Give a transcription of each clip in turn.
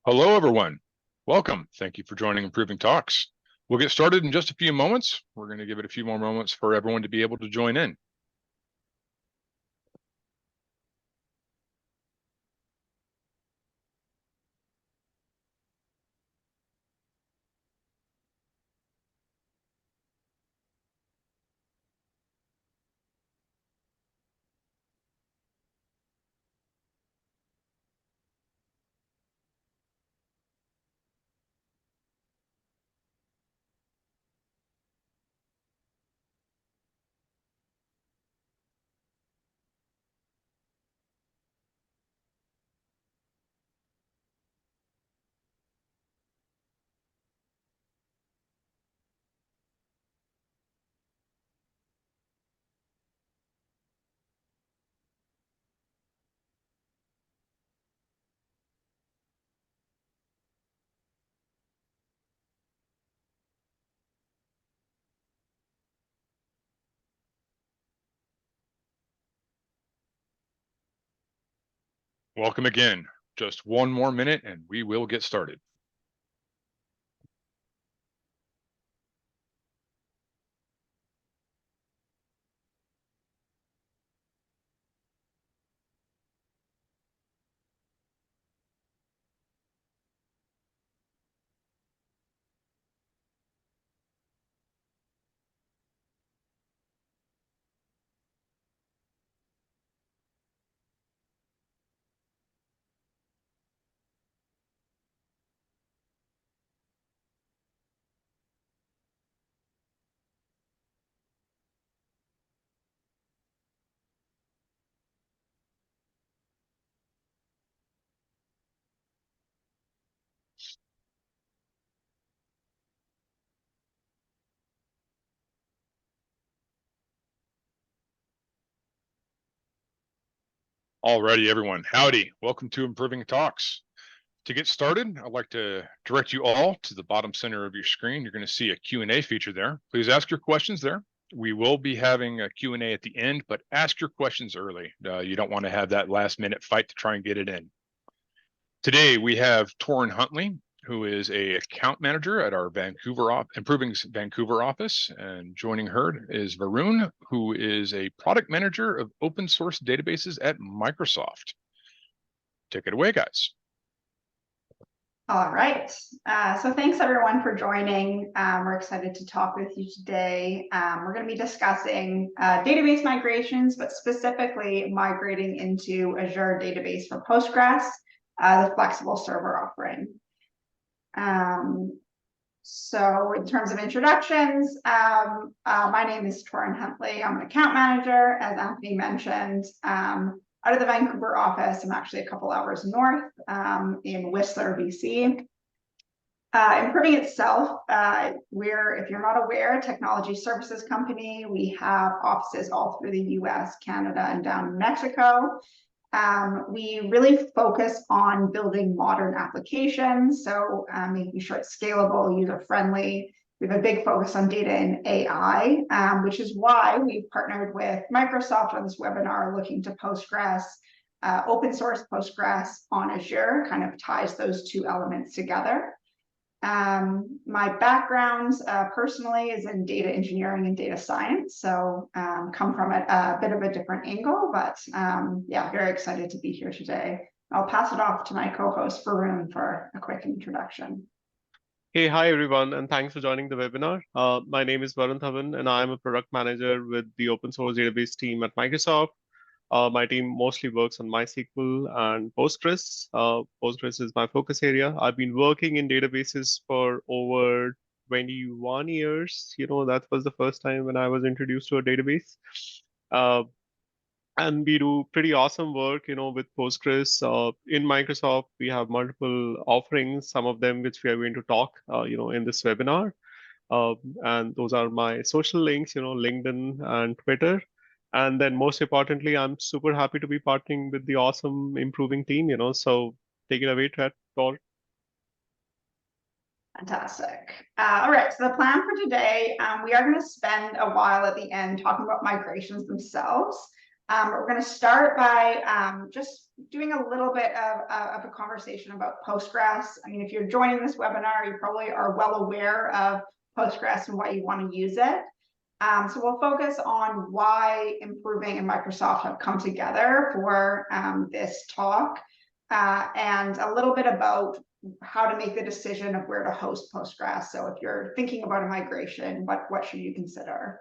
Hello, everyone. Welcome. Thank you for joining Improving Talks. We'll get started in just a few moments. We're going to give it a few more moments for everyone to be able to join in. Welcome again. Just one more minute and we will get started. Alrighty, everyone. Howdy. Welcome to Improving Talks. To get started, I'd like to direct you all to the bottom center of your screen. You're going to see a Q&A feature there. Please ask your questions there. We will be having a Q&A at the end, but ask your questions early. You don't want to have that last-minute fight to try and get it in. Today, we have Torrin Huntley, who is a account manager at our Improving Vancouver office. And joining her is Varun, who is a product manager of open source databases at Microsoft. Take it away, guys. All right. So thanks everyone for joining. We're excited to talk with you today. We're going to be discussing database migrations, but specifically migrating into Azure database for Postgres, the flexible server offering. So in terms of introductions, my name is Torrin Huntley. I'm an account manager, as Anthony mentioned. Out of the Vancouver office, I'm actually a couple hours north in Whistler, BC. Improving itself, we're, if you're not aware, a technology services company. We have offices all through the US, Canada, and down in Mexico. We really focus on building modern applications, so making sure it's scalable, user-friendly. We have a big focus on data and AI, which is why we've partnered with Microsoft on this webinar looking to Postgres, open source Postgres on Azure, kind of ties those two elements together. My background personally is in data engineering and data science, so come from a bit of a different angle, but yeah, very excited to be here today. I'll pass it off to my co-host Varun for a quick introduction. Hey, hi everyone, and thanks for joining the webinar. My name is Varun Dhawan, and I'm a product manager with the open source database team at Microsoft. My team mostly works on MySQL and Postgres. Postgres is my focus area. I've been working in databases for over 21 years. You know, that was the first time when I was introduced to a database. And we do pretty awesome work, you know, with Postgres. In Microsoft, we have multiple offerings, some of them which we are going to talk, you know, in this webinar. And those are my social links, you know, LinkedIn and Twitter. And then most importantly, I'm super happy to be partnering with the awesome Improving team, you know, so take it away, Tor. Fantastic. All right, so the plan for today, we are going to spend a while at the end talking about migrations themselves. We're going to start by just doing a little bit of a conversation about Postgres. I mean, if you're joining this webinar, you probably are well aware of Postgres and why you want to use it. So we'll focus on why Improving and Microsoft have come together for this talk, and a little bit about how to make the decision of where to host Postgres. So if you're thinking about a migration, what should you consider?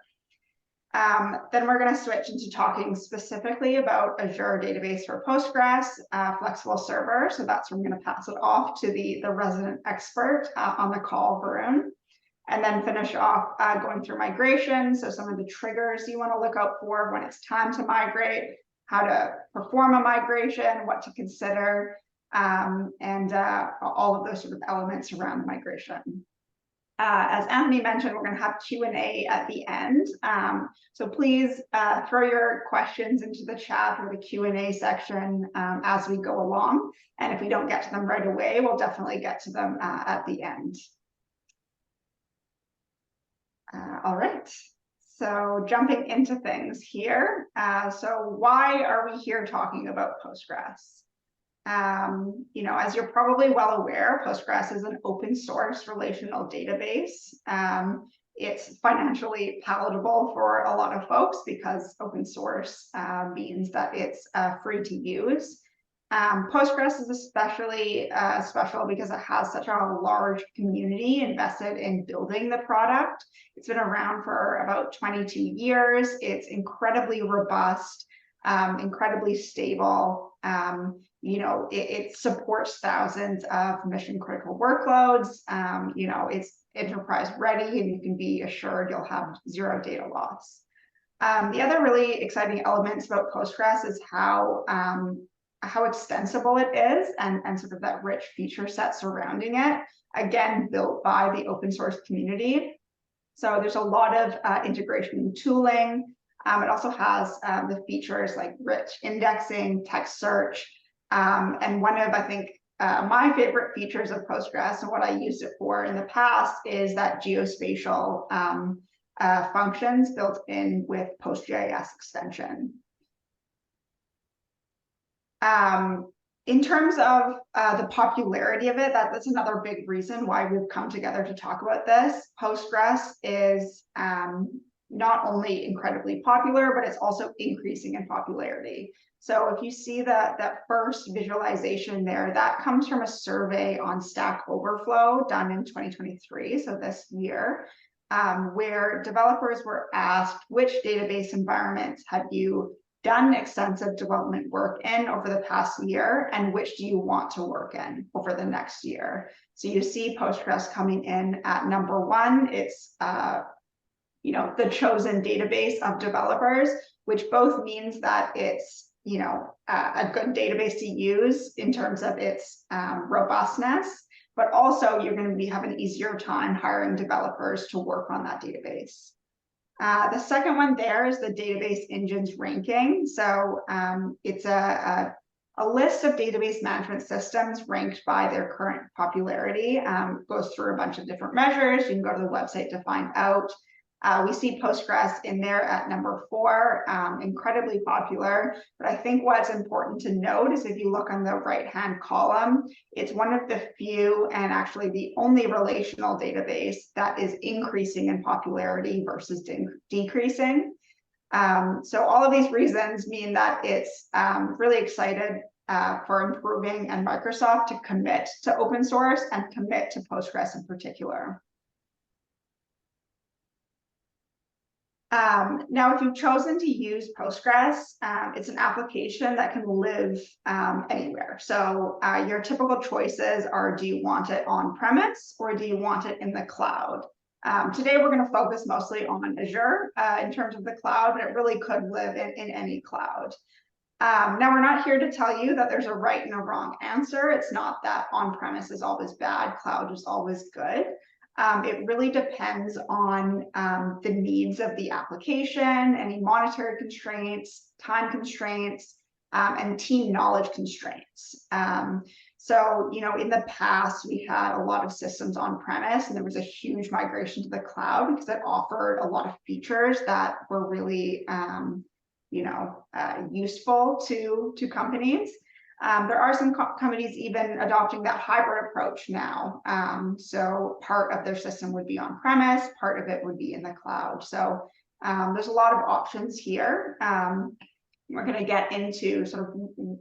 Then we're going to switch into talking specifically about Azure Database for Postgres, flexible server. So that's where I'm going to pass it off to the resident expert on the call, Varun. And then finish off going through migration. So some of the triggers you want to look out for when it's time to migrate, how to perform a migration, what to consider, and all of those sort of elements around migration. As Anthony mentioned, we're going to have Q&A at the end. So please throw your questions into the chat or the Q&A section as we go along. And if we don't get to them right away, we'll definitely get to them at the end. All right. So jumping into things here. So why are we here talking about Postgres? You know, as you're probably well aware, Postgres is an open source relational database. It's financially palatable for a lot of folks because open source means that it's free to use. Postgres is especially special because it has such a large community invested in building the product. It's been around for about 22 years. It's incredibly robust, incredibly stable. You know, it supports thousands of mission critical workloads. You know, it's enterprise ready and you can be assured you'll have zero data loss. The other really exciting elements about Postgres is how extensible it is and sort of that rich feature set surrounding it, again, built by the open source community. So there's a lot of integration and tooling. It also has the features like rich indexing, text search, and one of, I think, my favorite features of Postgres and what I used it for in the past is that geospatial functions built in with PostgreSQL extension. In terms of the popularity of it, that's another big reason why we've come together to talk about this. Postgres is not only incredibly popular, but it's also increasing in popularity. So if you see that first visualization there, that comes from a survey on Stack Overflow done in 2023, so this year, where developers were asked which database environments have you done extensive development work in over the past year, and which do you want to work in over the next year? So you see Postgres coming in at #1. It's you know, the chosen database of developers, which both means that it's, you know, a good database to use in terms of its robustness, but also you're going to have an easier time hiring developers to work on that database. The second one there is the database engines ranking. So it's a list of database management systems ranked by their current popularity. Goes through a bunch of different measures. You can go to the website to find out. We see Postgres in there at #4, incredibly popular. But I think what's important to note is if you look on the right-hand column, it's one of the few and actually the only relational database that is increasing in popularity versus decreasing. So all of these reasons mean that it's really excited for Improving and Microsoft to commit to open source and commit to Postgres in particular. Now, if you've chosen to use Postgres, it's an application that can live anywhere. So your typical choices are, do you want it on-premise or do you want it in the cloud? Today, we're going to focus mostly on Azure in terms of the cloud, but it really could live in any cloud. Now, we're not here to tell you that there's a right and a wrong answer. It's not that on-premise is always bad, cloud is always good. It really depends on the needs of the application, any monetary constraints, time constraints, and team knowledge constraints. So, you know, in the past, we had a lot of systems on-premise, and there was a huge migration to the cloud because it offered a lot of features that were really useful to companies. There are some companies even adopting that hybrid approach now. So part of their system would be on premise, part of it would be in the cloud. So there's a lot of options here. We're going to get into sort of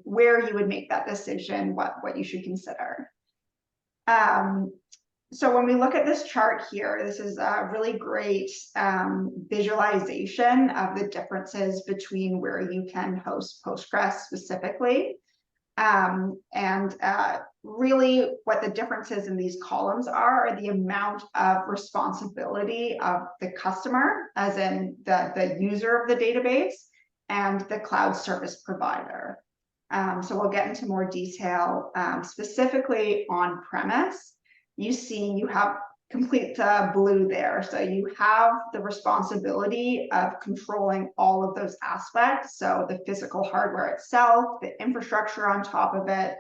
where you would make that decision, what you should consider. So when we look at this chart here, this is a really great visualization of the differences between where you can host Postgres specifically. Really what the differences in these columns are the amount of responsibility of the customer, as in the user of the database, and the cloud service provider. So we'll get into more detail, specifically on premise. You see you have complete blue there. So you have the responsibility of controlling all of those aspects. So the physical hardware itself, the infrastructure on top of it,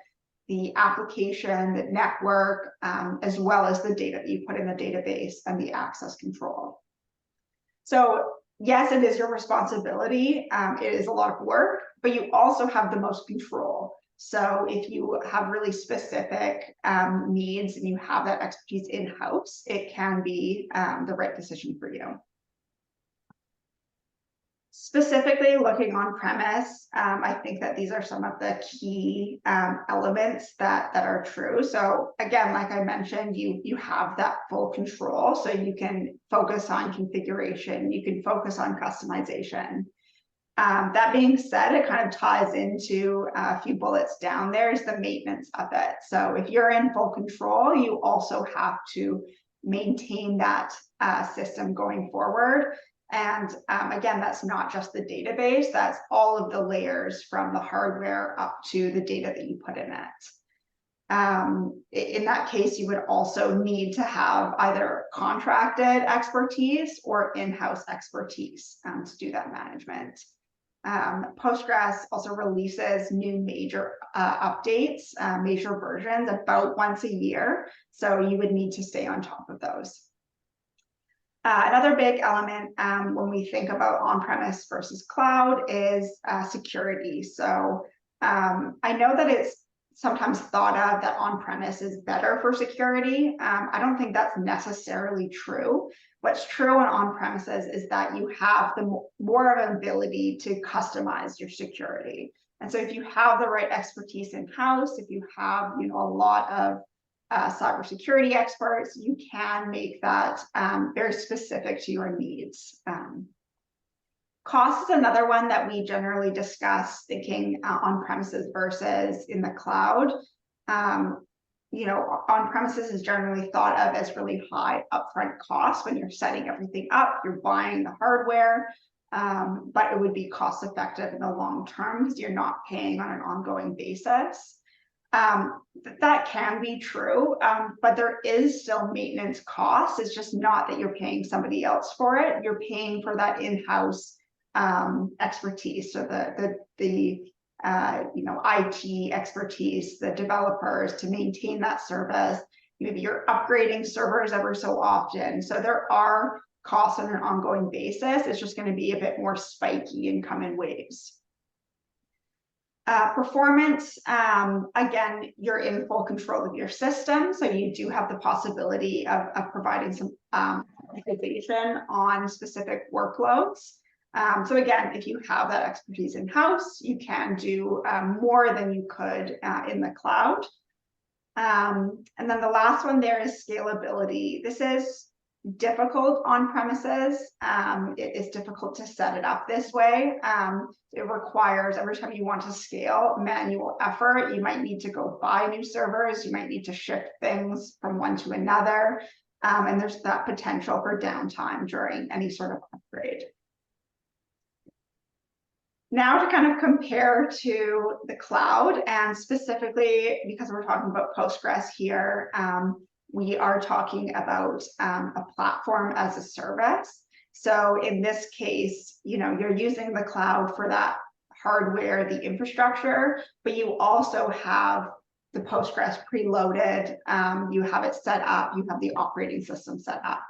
the application, the network, as well as the data that you put in the database and the access control. So yes, it is your responsibility. It is a lot of work, but you also have the most control. So if you have really specific needs and you have that expertise in-house, it can be the right decision for you. Specifically looking on premise, I think that these are some of the key elements that are true. So again, like I mentioned, you have that full control, so you can focus on configuration, you can focus on customization. That being said, it kind of ties into a few bullets down there is the maintenance of it. So if you're in full control, you also have to maintain that system going forward. And again, that's not just the database, that's all of the layers from the hardware up to the data that you put in it. In that case, you would also need to have either contracted expertise or in-house expertise to do that management. Postgres also releases new major updates, major versions about once a year. So you would need to stay on top of those. Another big element when we think about on-premise versus cloud is security. So I know that it's sometimes thought of that on-premise is better for security. I don't think that's necessarily true. What's true on on-premises is that you have the more of an ability to customize your security. And so if you have the right expertise in-house, if you have a lot of cybersecurity experts, you can make that very specific to your needs. Cost is another one that we generally discuss, thinking on premises versus in the cloud. On premises is generally thought of as really high upfront costs when you're setting everything up, you're buying the hardware, but it would be cost effective in the long term because you're not paying on an ongoing basis. That can be true, but there is still maintenance costs. It's just not that you're paying somebody else for it. You're paying for that in-house expertise, so the IT expertise, the developers to maintain that service. Maybe you're upgrading servers every so often. So there are costs on an ongoing basis. It's just going to be a bit more spiky and come in waves. Performance, again, you're in full control of your system, so you do have the possibility of providing some optimization on specific workloads. So again, if you have that expertise in-house, you can do more than you could in the cloud. And then the last one there is scalability. This is difficult on premises. It is difficult to set it up this way. It requires, every time you want to scale, manual effort. You might need to go buy new servers. You might need to shift things from one to another. And there's that potential for downtime during any sort of upgrade. Now to kind of compare to the cloud, and specifically because we're talking about Postgres here, we are talking about a platform as a service. So in this case, you're using the cloud for that hardware, the infrastructure, but you also have the Postgres preloaded, you have it set up, you have the operating system set up.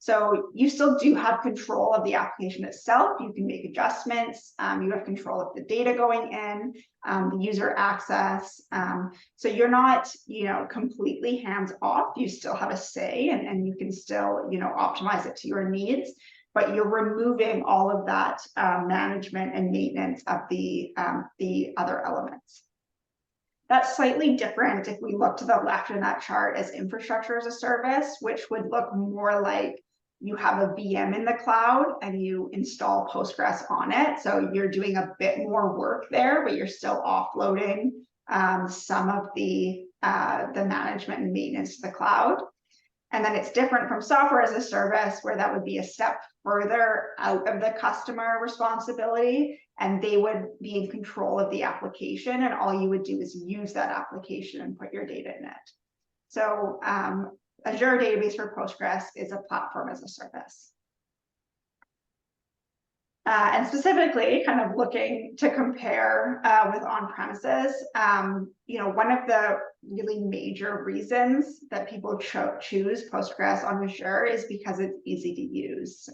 So you still do have control of the application itself. You can make adjustments. You have control of the data going in, the user access. So you're not, completely hands off. You still have a say, and you can still, optimize it to your needs. But you're removing all of that management and maintenance of the other elements. That's slightly different if we look to the left in that chart as infrastructure as a service, which would look more like you have a VM in the cloud and you install Postgres on it. So you're doing a bit more work there, but you're still offloading some of the management and maintenance to the cloud. And then it's different from software as a service, where that would be a step further out of the customer responsibility, and they would be in control of the application, and all you would do is use that application and put your data in it. So Azure Database for Postgres is a platform as a service. And specifically, kind of looking to compare with on-premises, one of the really major reasons that people choose Postgres on Azure is because it's easy to use.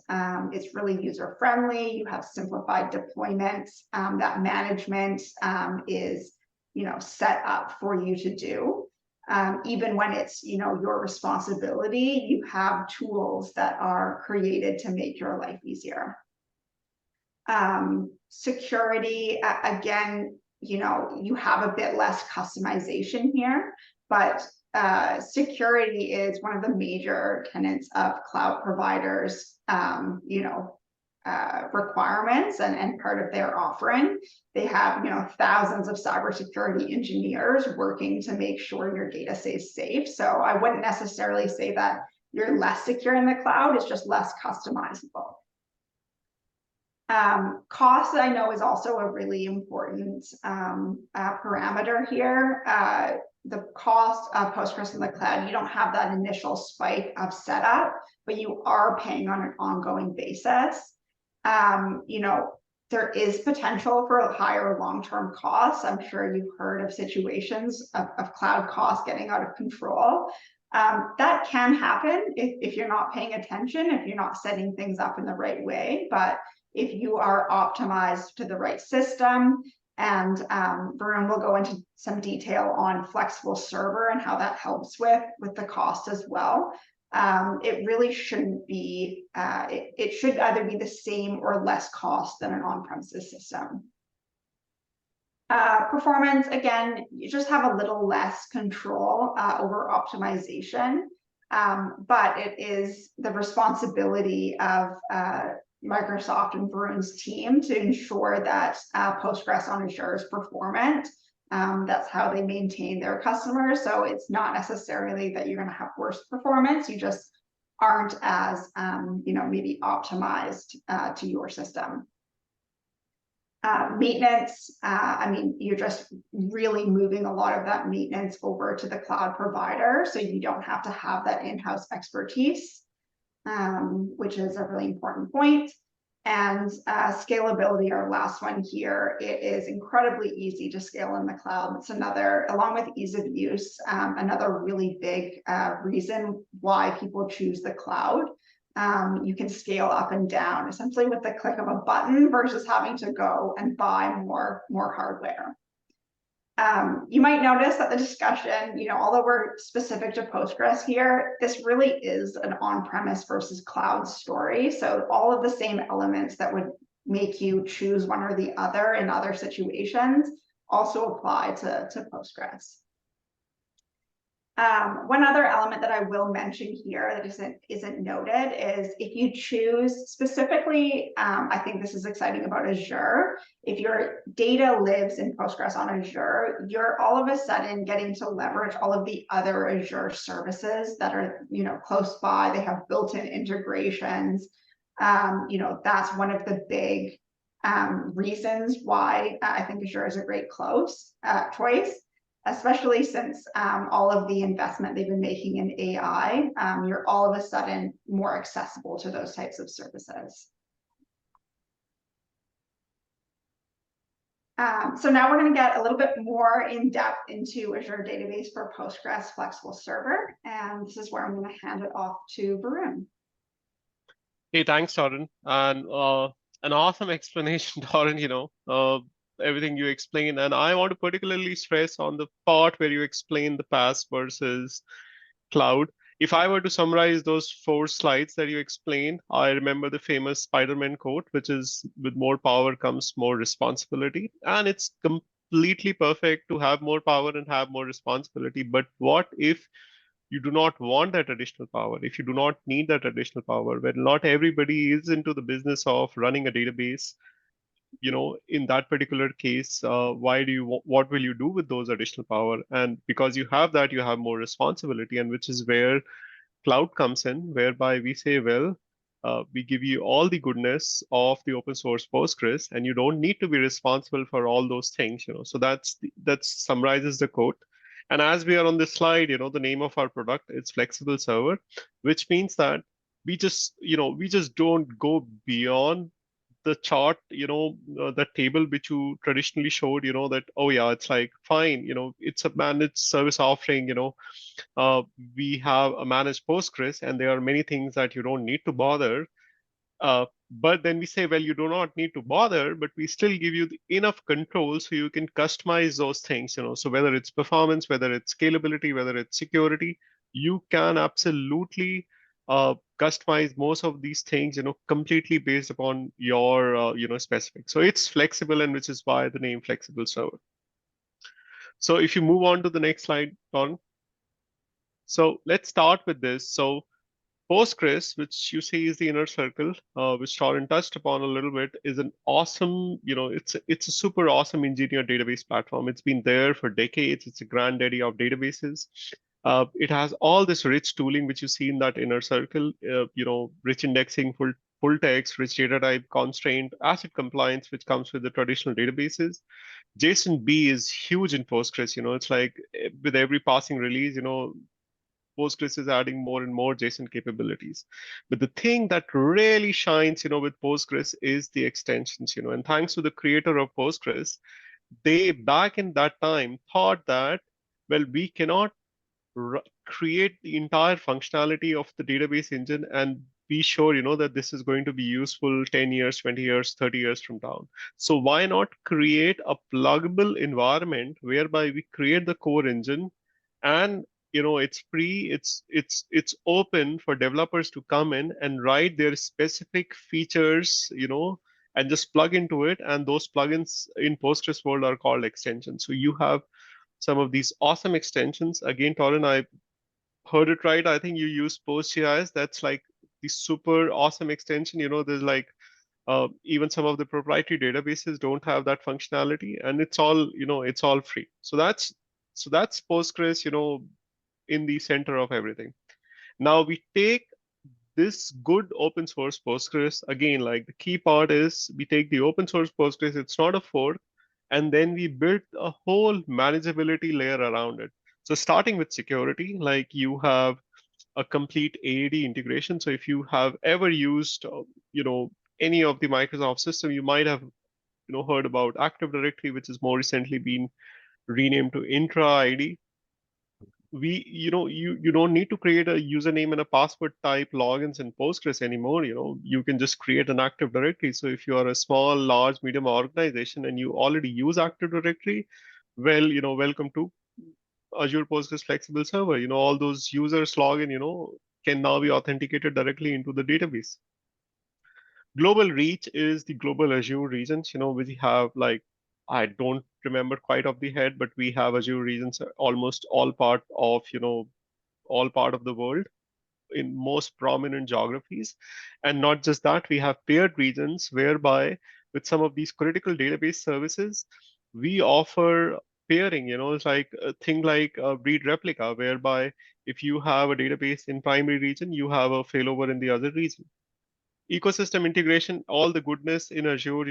It's really user-friendly. You have simplified deployments. That management is, set up for you to do. Even when it's, your responsibility, you have tools that are created to make your life easier. Security, again, you have a bit less customization here, but security is one of the major tenets of cloud providers, requirements and part of their offering. They have, thousands of cybersecurity engineers working to make sure your data stays safe. So I wouldn't necessarily say that you're less secure in the cloud, it's just less customizable. Cost, I know, is also a really important parameter here. The cost of Postgres in the cloud, you don't have that initial spike of setup, but you are paying on an ongoing basis. There is potential for higher long-term costs. I'm sure you've heard of situations of cloud costs getting out of control. That can happen if you're not paying attention, if you're not setting things up in the right way. But if you are optimized to the right system, and Varun will go into some detail on flexible server and how that helps with the cost as well. It really shouldn't be, it should either be the same or less cost than an on-premises system. Performance, again, you just have a little less control over optimization, but it is the responsibility of Microsoft and Varun's team to ensure that Postgres on Azure is performant. That's how they maintain their customers. So it's not necessarily that you're going to have worse performance. You just aren't as, maybe optimized to your system. Maintenance, you're just really moving a lot of that maintenance over to the cloud provider, so you don't have to have that in-house expertise, which is a really important point. And scalability, our last one here, it is incredibly easy to scale in the cloud. It's another, along with ease of use, another really big reason why people choose the cloud. You can scale up and down essentially with the click of a button versus having to go and buy more hardware. You might notice that the discussion, although we're specific to Postgres here, this really is an on-premise versus cloud story. So all of the same elements that would make you choose one or the other in other situations also apply to Postgres. One other element that I will mention here that isn't noted is if you choose specifically, I think this is exciting about Azure, if your data lives in Postgres on Azure, you're all of a sudden getting to leverage all of the other Azure services that are, close by. They have built-in integrations. That's one of the big reasons why I think Azure is a great choice. Especially since all of the investment they've been making in AI, you're all of a sudden more accessible to those types of services. So now we're going to get a little bit more in depth into Azure Database for Postgres Flexible Server, and this is where I'm going to hand it off to Varun. Hey, thanks, Torrin, and an awesome explanation, Torrin. Everything you explained, and I want to particularly stress on the part where you explain the PaaS versus cloud. If I were to summarize those 4 slides that you explained, I remember the famous Spider-Man quote, which is with more power comes more responsibility. And it's completely perfect to have more power and have more responsibility. But what if you do not want that additional power, if you do not need that additional power, when not everybody is into the business of running a database, in that particular case, what will you do with those additional power? And because you have that, you have more responsibility, and which is where cloud comes in, whereby we say, well, we give you all the goodness of the open source Postgres, and you don't need to be responsible for all those things. So that summarizes the code. And as we are on this slide, the name of our product is Flexible Server, which means that we just don't go beyond the chart, the table which you traditionally showed, that, oh yeah, it's like fine, it's a managed service offering, uh, we have a managed Postgres, and there are many things that you don't need to bother. But then we say, well, you do not need to bother, but we still give you enough control so you can customize those things. So whether it's performance, whether it's scalability, whether it's security, you can absolutely customize most of these things, completely based upon your, specific. So it's flexible, and which is why the name Flexible Server. So if you move on to the next slide, Don. So let's start with this. So Postgres, which you see is the inner circle, which Torrin touched upon a little bit, is an awesome, it's a super awesome engineered database platform. It's been there for decades. It's a granddaddy of databases. It has all this rich tooling which you see in that inner circle, rich indexing, full text, rich data type, constraint, ACID compliance, which comes with the traditional databases. JSON-B is huge in Postgres. It's like with every passing release, Postgres is adding more and more JSON capabilities. But the thing that really shines, with Postgres is the extensions, and thanks to the creator of Postgres, they back in that time thought that, well, we cannot create the entire functionality of the database engine and be sure, that this is going to be useful 10 years, 20 years, 30 years from now. So why not create a pluggable environment whereby we create the core engine, and it's free, it's open for developers to come in and write their specific features, and just plug into it. And those plugins in Postgres world are called extensions. So you have some of these awesome extensions. Again, Torrin, I heard it right. I think you use PostGIS. That's like the super awesome extension. There's like even some of the proprietary databases don't have that functionality, and it's all free. So that's Postgres, in the center of everything. Now we take this good open source Postgres, again, like the key part is we take the open source Postgres, it's not a fork, and then we build a whole manageability layer around it. So starting with security, like you have a complete AAD integration. So if you have ever used, any of the Microsoft system, you might have, heard about Active Directory, which has more recently been renamed to Intra ID. You don't need to create a username and a password type logins in Postgres anymore. You can just create an Active Directory. So if you are a small, large, medium organization and you already use Active Directory, well, welcome to Azure Postgres Flexible Server. All those users log in, can now be authenticated directly into the database. Global reach is the global Azure regions. We have, like, I don't remember quite off the head, but we have Azure regions almost all part of the world in most prominent geographies. And not just that, we have paired regions whereby with some of these critical database services, we offer pairing. It's like a thing like a read replica, whereby if you have a database in primary region, you have a failover in the other region. Ecosystem integration, all the goodness in Azure,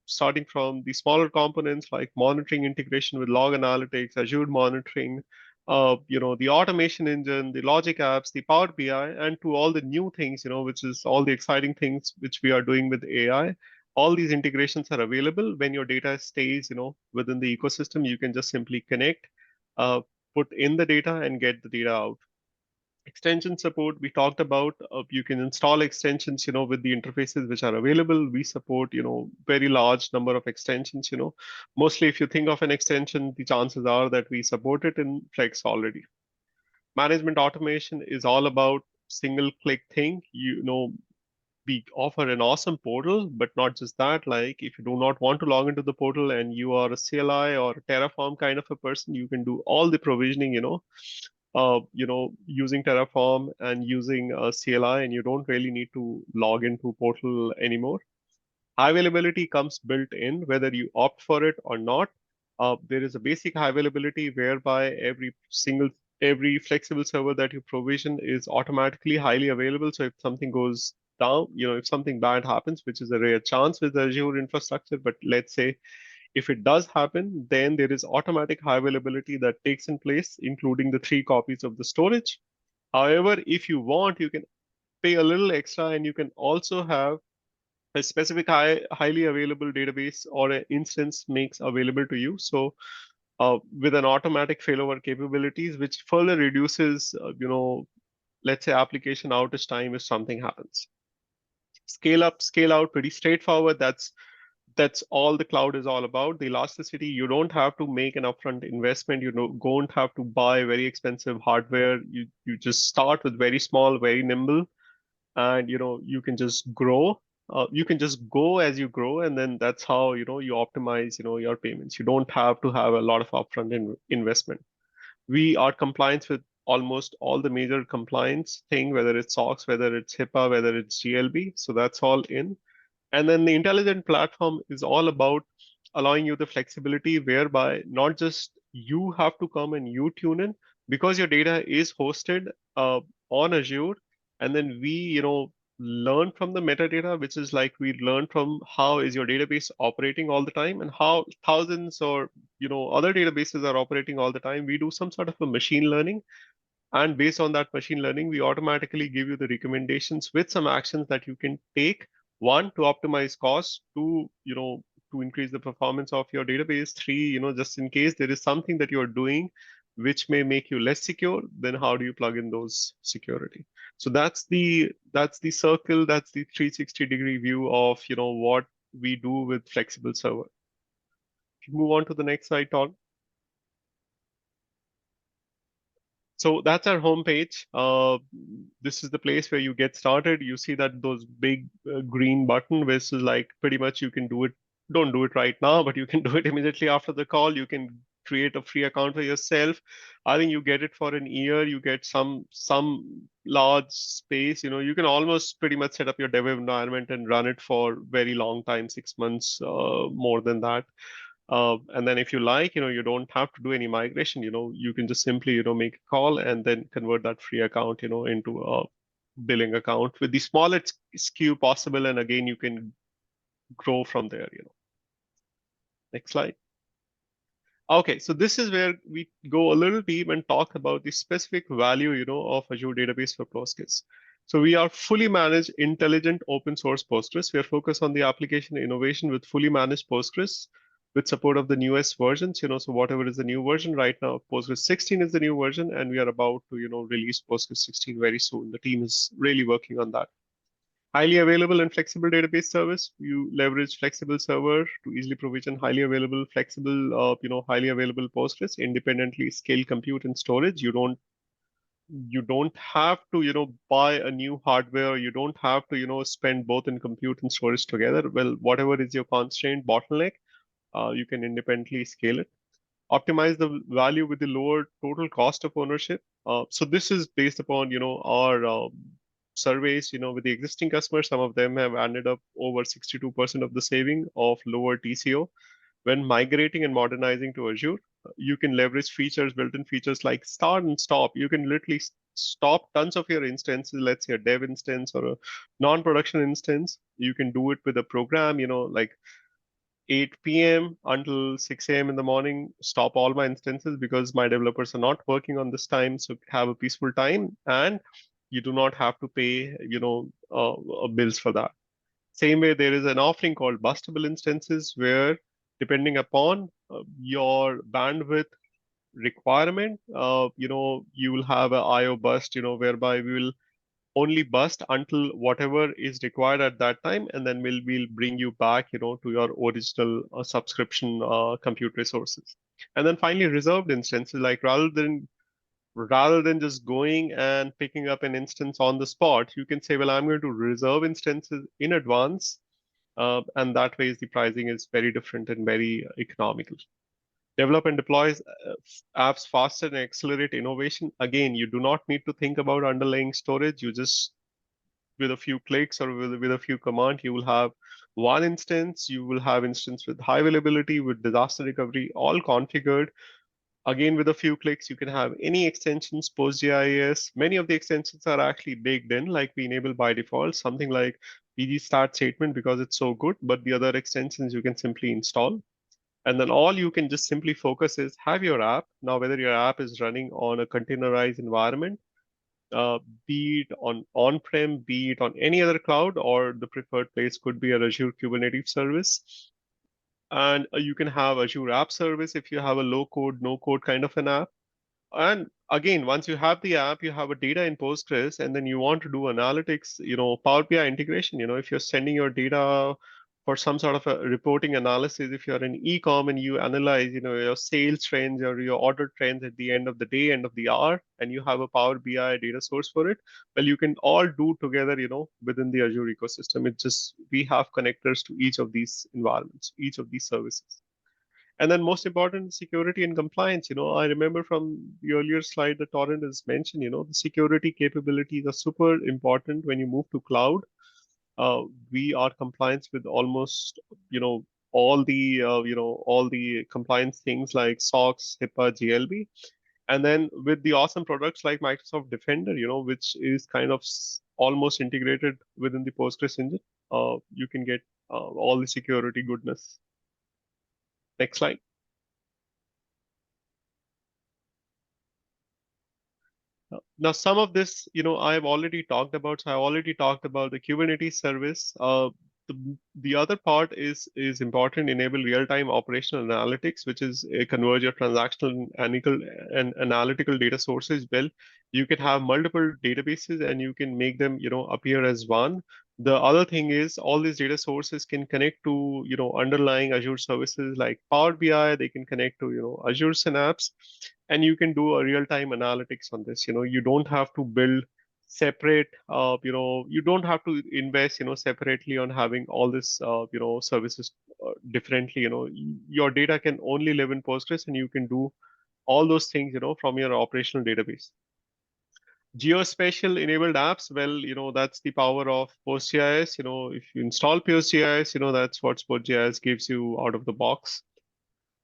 starting from the smaller components like monitoring integration with log analytics, Azure monitoring, the automation engine, the logic apps, the Power BI, and to all the new things, which is all the exciting things which we are doing with AI. All these integrations are available when your data stays, within the ecosystem. You can just simply connect, put in the data and get the data out. Extension support, we talked about, you can install extensions, with the interfaces which are available. We support, very large number of extensions, Mostly if you think of an extension, the chances are that we support it in Flex already. Management automation is all about single click thing. We offer an awesome portal, but not just that. Like if you do not want to log into the portal and you are a CLI or a Terraform kind of a person, you can do all the provisioning, using Terraform and using CLI, and you don't really need to log into portal anymore. High availability comes built in, whether you opt for it or not. There is a basic high availability whereby every flexible server that you provision is automatically highly available. So if something goes down, if something bad happens, which is a rare chance with the Azure infrastructure, but let's say if it does happen, then there is automatic high availability that takes in place, including the 3 copies of the storage. However, if you want, you can pay a little extra and you can also have a specific highly available database or an instance makes available to you. So with an automatic failover capabilities, which further reduces, let's say application outage time if something happens. Scale up, scale out, pretty straightforward. That's all the cloud is all about. The elasticity, you don't have to make an upfront investment. You don't have to buy very expensive hardware. You just start with very small, very nimble, and you can just grow. You can just go as you grow, and then that's how you optimize your payments. You don't have to have a lot of upfront investment. We are compliant with almost all the major compliance thing, whether it's SOX, whether it's HIPAA, whether it's GLB. So that's all in. And then the intelligent platform is all about allowing you the flexibility whereby not just you have to come and you tune in, because your data is hosted on Azure, and then we, learn from the metadata, which is like we learn from how is your database operating all the time and how thousands or other databases are operating all the time. We do some sort of a machine learning, and based on that machine learning, we automatically give you the recommendations with some actions that you can take. One, to optimize costs. Two, to increase the performance of your database. Three, just in case there is something that you're doing which may make you less secure, then how do you plug in those security? So that's the circle, that's the 360-degree view of what we do with flexible server. If you move on to the next slide, Todd. So that's our homepage. This is the place where you get started. You see that those big green button, which is like pretty much you can do it. Don't do it right now, but you can do it immediately after the call. You can create a free account for yourself. I think you get it for an year. You get some large space. You can almost pretty much set up your dev environment and run it for very long time, 6 months, more than that. And then if you like, you don't have to do any migration, you can just simply, make a call and then convert that free account, into a billing account with the smallest SKU possible. And again, you can grow from there, Next slide. Okay, so this is where we go a little deep and talk about the specific value, of Azure Database for Postgres. So we are fully managed, intelligent, open source Postgres. We are focused on the application innovation with fully managed Postgres, with support of the newest versions, so whatever is the new version right now, Postgres 16 is the new version, and we are about to, release Postgres 16 very soon. The team is really working on that. Highly available and flexible database service. You leverage flexible server to easily provision highly available, flexible, highly available Postgres, independently scale compute and storage. You don't have to, buy a new hardware. You don't have to, spend both in compute and storage together. Well, whatever is your constraint bottleneck, you can independently scale it. Optimize the value with the lower total cost of ownership. So this is based upon, our surveys, with the existing customers. Some of them have ended up over 62% of the saving of lower TCO. When migrating and modernizing to Azure, you can leverage built-in features like start and stop. You can literally stop tons of your instances, let's say a dev instance or a non-production instance. You can do it with a program, like 8 p.m. until 6 a.m. in the morning, stop all my instances because my developers are not working on this time. So have a peaceful time, and you do not have to pay, bills for that. Same way, there is an offering called bustable instances where, depending upon your bandwidth requirement, you will have an IO burst, whereby we will only bust until whatever is required at that time, and then we'll bring you back, to your original subscription compute resources. And then finally, reserved instances, like rather than just going and picking up an instance on the spot, you can say, well, I'm going to reserve instances in advance, and that way the pricing is very different and very economical. Develop and deploy apps faster and accelerate innovation. Again, you do not need to think about underlying storage. You just, with a few clicks or with a few commands, you will have one instance. You will have instance with high availability, with disaster recovery, all configured. Again, with a few clicks, you can have any extensions, PostgIS. Many of the extensions are actually baked in, like we enable by default, something like PG start statement because it's so good, but the other extensions you can simply install. And then all you can just simply focus is have your app. Now, whether your app is running on a containerized environment, uh, be it on-prem, be it on any other cloud, or the preferred place could be a Azure Kubernetes service. And you can have Azure App Service if you have a low code, no code kind of an app. And again, once you have the app, you have a data in Postgres, and then you want to do analytics, Power BI integration, if you're sending your data for some sort of a reporting analysis, if you're in e-com and you analyze, your sales trends or your order trends at the end of the day, end of the hour, and you have a Power BI data source for it, well, you can all do together, within the Azure ecosystem. It's just, we have connectors to each of these environments, each of these services. And then most important, security and compliance. I remember from the earlier slide that Torrent has mentioned, the security capabilities are super important when you move to cloud. We are compliance with almost, all the compliance things like SOX, HIPAA, GLB. And then with the awesome products like Microsoft Defender, which is kind of almost integrated within the Postgres engine, you can get all the security goodness. Next slide. Now, some of this, I've already talked about. So I already talked about the Kubernetes service. The other part is important. Enable real-time operational analytics, which is converge your transactional and analytical data sources. Well, you can have multiple databases and you can make them, appear as one. The other thing is all these data sources can connect to, underlying Azure services like Power BI. They can connect to, Azure Synapse, and you can do a real-time analytics on this. You don't have to build separate, you don't have to invest, separately on having all this, services differently. Your data can only live in Postgres, and you can do all those things, from your operational database. Geospatial enabled apps, well, that's the power of PostGIS. If you install PostGIS, that's what PostGIS gives you out of the box.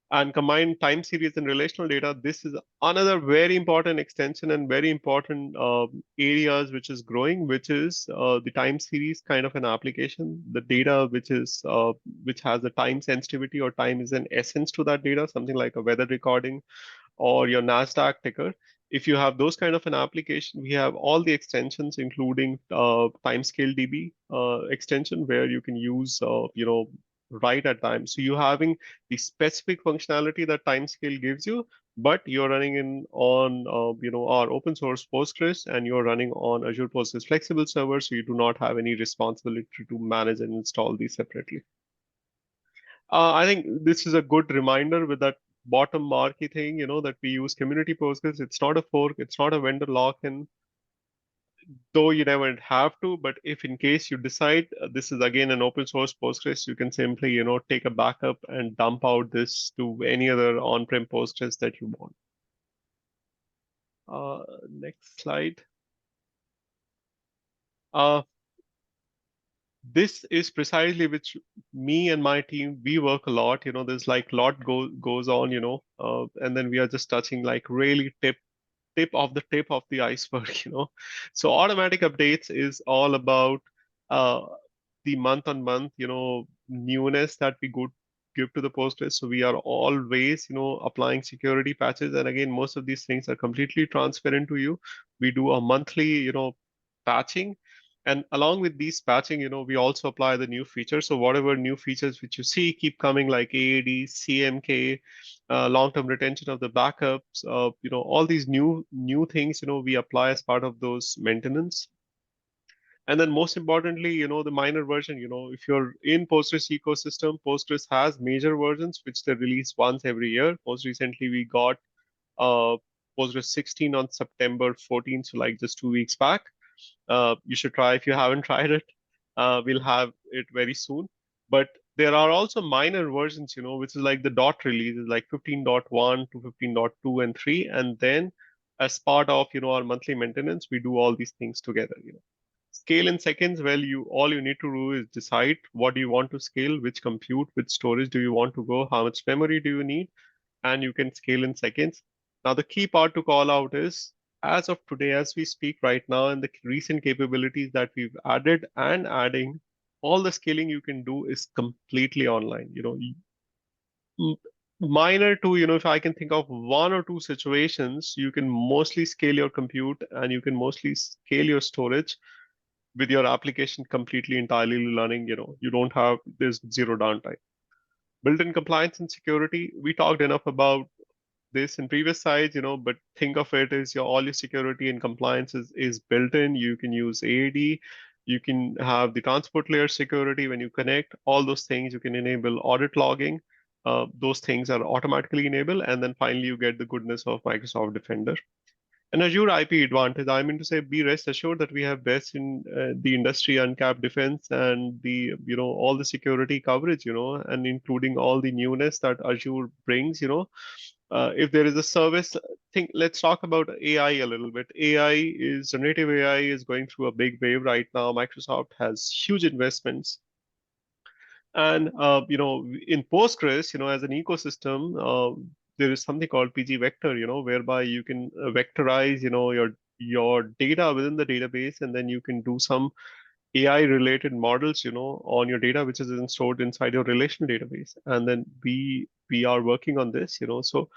And combine time series and relational data. This is another very important extension and very important areas which is growing, which is the time series kind of an application. The data which has a time sensitivity or time is an essence to that data, something like a weather recording or your NASDAQ ticker. If you have those kind of an application, we have all the extensions, including timescale DB extension, where you can use, right at time. So you're having the specific functionality that timescale gives you, but you're running on, our open source Postgres, and you're running on Azure Postgres Flexible Server, so you do not have any responsibility to manage and install these separately. I think this is a good reminder with that bottom marquee thing, that we use community Postgres. It's not a fork, it's not a vendor lock-in, though you never have to. But if in case you decide this is again an open source Postgres, you can simply, take a backup and dump out this to any other on-prem Postgres that you want. Next slide. This is precisely which me and my team, we work a lot. There's like a lot goes on, and then we are just touching like really tip of the iceberg. So automatic updates is all about the month on month, newness that we give to the Postgres. So we are always, applying security patches. And again, most of these things are completely transparent to you. We do a monthly, patching. And along with these patching, we also apply the new features. So whatever new features which you see keep coming, like AAD, CMK, long-term retention of the backups, all these new things, we apply as part of those maintenance. And then most importantly, the minor version, if you're in Postgres ecosystem, Postgres has major versions which they release once every year. Most recently, we got uh, Postgres 16 on September 14th, so like just 2 weeks back. You should try if you haven't tried it. We'll have it very soon. But there are also minor versions, which is like the dot releases, like 15.1 to 15.2 and 3. And then as part of, our monthly maintenance, we do all these things together. Scale in seconds, well, all you need to do is decide what do you want to scale, which compute, which storage do you want to go, how much memory do you need, and you can scale in seconds. Now, the key part to call out is, as of today, as we speak right now, and the recent capabilities that we've added and adding, all the scaling you can do is completely online. M- Minor to, if I can think of one or two situations, you can mostly scale your compute and you can mostly scale your storage with your application completely entirely running. You don't have, there's zero downtime. Built-in compliance and security, we talked enough about this in previous sites, but think of it as all your security and compliance is built in. You can use AAD, you can have the transport layer security when you connect, all those things. You can enable audit logging. Those things are automatically enabled. And then finally, you get the goodness of Microsoft Defender. And Azure IP advantage, I mean to say, be rest assured that we have best in the industry uncapped defense and the, all the security coverage, and including all the newness that Azure brings. If there is a service, let's talk about AI a little bit. Generative AI is going through a big wave right now. Microsoft has huge investments. And in Postgres, as an ecosystem, there is something called PG Vector, whereby you can vectorize, your data within the database, and then you can do some AI related models, on your data, which is then stored inside your relational database. And then we are working on this, so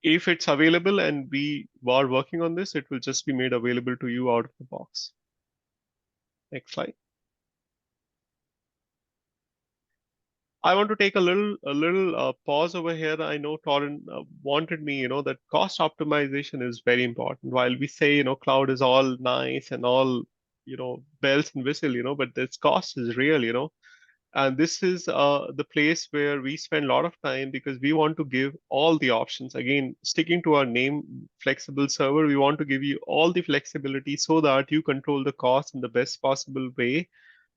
if it's available and we are working on this, it will just be made available to you out of the box. Next slide. I want to take a little pause over here. I know Torrin wanted me, that cost optimization is very important. While we say, cloud is all nice and all, bells and whistle, but this cost is real, And this is the place where we spend a lot of time because we want to give all the options. Again, sticking to our name, flexible server, we want to give you all the flexibility so that you control the cost in the best possible way,